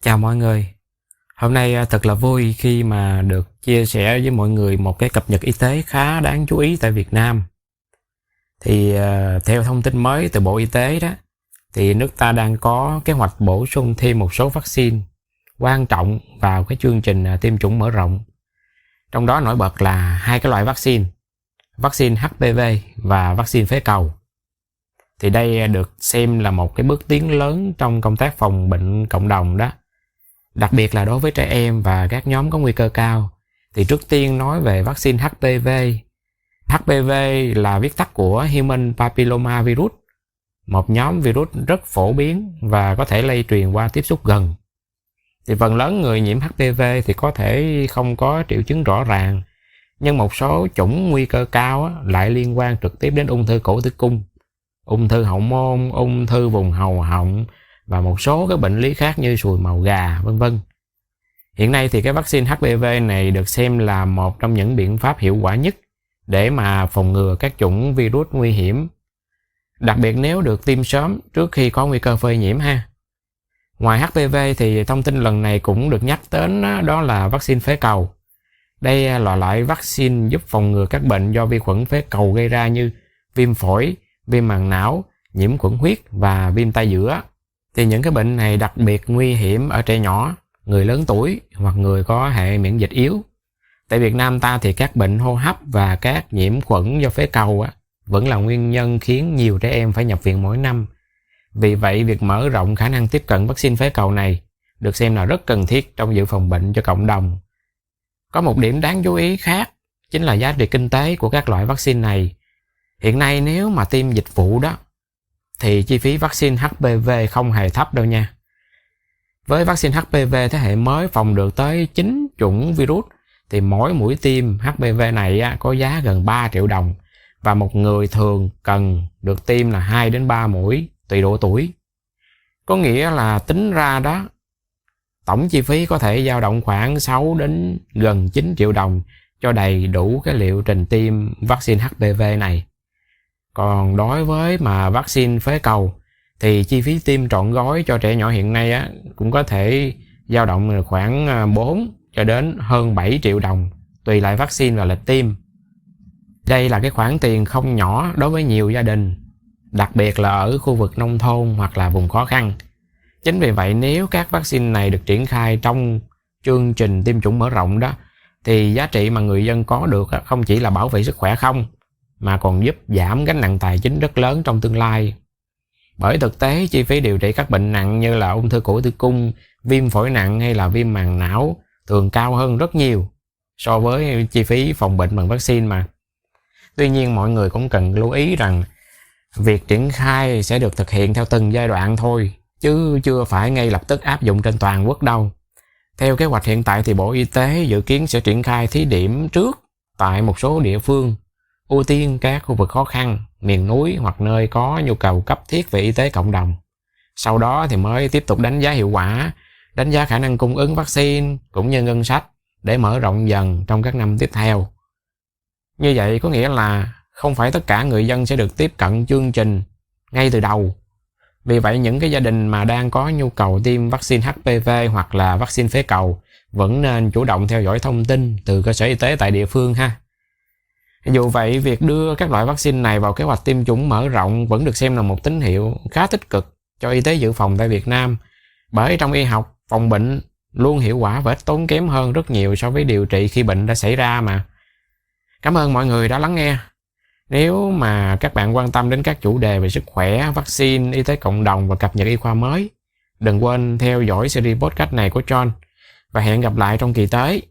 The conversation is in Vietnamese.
Chào mọi người. Hôm nay thật là vui khi mà được chia sẻ với mọi người một cái cập nhật y tế khá đáng chú ý tại Việt Nam. Theo thông tin mới từ Bộ Y tế đó, thì nước ta đang có kế hoạch bổ sung thêm một số vaccine quan trọng vào cái chương trình tiêm chủng mở rộng. Trong đó nổi bật là hai cái loại vaccine HPV và vaccine phế cầu. Thì đây được xem là một cái bước tiến lớn trong công tác phòng bệnh cộng đồng đó. Đặc biệt là đối với trẻ em và các nhóm có nguy cơ cao. Thì trước tiên nói về vaccine HPV. HPV là viết tắt của Human Papilloma Virus, một nhóm virus rất phổ biến và có thể lây truyền qua tiếp xúc gần. Thì phần lớn người nhiễm HPV thì có thể không có triệu chứng rõ ràng, nhưng một số chủng nguy cơ cao lại liên quan trực tiếp đến ung thư cổ tử cung, ung thư hậu môn, ung thư vùng hầu họng và một số các bệnh lý khác như sùi màu gà, vân vân. Hiện nay thì cái vaccine HPV này được xem là một trong những biện pháp hiệu quả nhất để mà phòng ngừa các chủng virus nguy hiểm, đặc biệt nếu được tiêm sớm trước khi có nguy cơ phơi nhiễm ha. Ngoài HPV thì thông tin lần này cũng được nhắc đến đó là vaccine phế cầu. Đây là loại vaccine giúp phòng ngừa các bệnh do vi khuẩn phế cầu gây ra như viêm phổi, viêm màng não, nhiễm khuẩn huyết và viêm tay giữa. Thì những cái bệnh này đặc biệt nguy hiểm ở trẻ nhỏ, người lớn tuổi hoặc người có hệ miễn dịch yếu. Tại Việt Nam ta thì các bệnh hô hấp và các nhiễm khuẩn do phế cầu vẫn là nguyên nhân khiến nhiều trẻ em phải nhập viện mỗi năm. Vì vậy, việc mở rộng khả năng tiếp cận vaccine phế cầu này được xem là rất cần thiết trong dự phòng bệnh cho cộng đồng. Có một điểm đáng chú ý khác chính là giá trị kinh tế của các loại vaccine này. Hiện nay nếu mà tiêm dịch vụ đó thì chi phí vaccine HPV không hề thấp đâu nha. Với vaccine HPV thế hệ mới phòng được tới 9 chủng virus thì mỗi mũi tiêm HPV này có giá gần 3 triệu đồng và một người thường cần được tiêm là 2 đến 3 mũi tùy độ tuổi. Có nghĩa là tính ra đó, tổng chi phí có thể dao động khoảng 6 đến gần 9 triệu đồng cho đầy đủ cái liệu trình tiêm vaccine HPV này. Còn đối với mà vaccine phế cầu thì chi phí tiêm trọn gói cho trẻ nhỏ hiện nay cũng có thể dao động khoảng 4 cho đến hơn 7 triệu đồng tùy loại vaccine và lịch tiêm. Đây là cái khoản tiền không nhỏ đối với nhiều gia đình, đặc biệt là ở khu vực nông thôn hoặc là vùng khó khăn. Chính vì vậy nếu các vaccine này được triển khai trong chương trình tiêm chủng mở rộng đó thì giá trị mà người dân có được không chỉ là bảo vệ sức khỏe không, mà còn giúp giảm gánh nặng tài chính rất lớn trong tương lai. Bởi thực tế chi phí điều trị các bệnh nặng như là ung thư cổ tử cung, viêm phổi nặng hay là viêm màng não thường cao hơn rất nhiều so với chi phí phòng bệnh bằng vaccine mà. Tuy nhiên mọi người cũng cần lưu ý rằng việc triển khai sẽ được thực hiện theo từng giai đoạn thôi, chứ chưa phải ngay lập tức áp dụng trên toàn quốc đâu. Theo kế hoạch hiện tại thì Bộ Y tế dự kiến sẽ triển khai thí điểm trước tại một số địa phương, ưu tiên các khu vực khó khăn, miền núi hoặc nơi có nhu cầu cấp thiết về y tế cộng đồng. Sau đó thì mới tiếp tục đánh giá hiệu quả, đánh giá khả năng cung ứng vaccine cũng như ngân sách để mở rộng dần trong các năm tiếp theo. Như vậy có nghĩa là không phải tất cả người dân sẽ được tiếp cận chương trình ngay từ đầu. Vì vậy những cái gia đình mà đang có nhu cầu tiêm vaccine HPV hoặc là vaccine phế cầu vẫn nên chủ động theo dõi thông tin từ cơ sở y tế tại địa phương ha. Dù vậy, việc đưa các loại vaccine này vào kế hoạch tiêm chủng mở rộng vẫn được xem là một tín hiệu khá tích cực cho y tế dự phòng tại Việt Nam. Bởi trong y học, phòng bệnh luôn hiệu quả và ít tốn kém hơn rất nhiều so với điều trị khi bệnh đã xảy ra mà. Cảm ơn mọi người đã lắng nghe. Nếu mà các bạn quan tâm đến các chủ đề về sức khỏe, vaccine, y tế cộng đồng và cập nhật y khoa mới, đừng quên theo dõi series podcast này của John và hẹn gặp lại trong kỳ tới.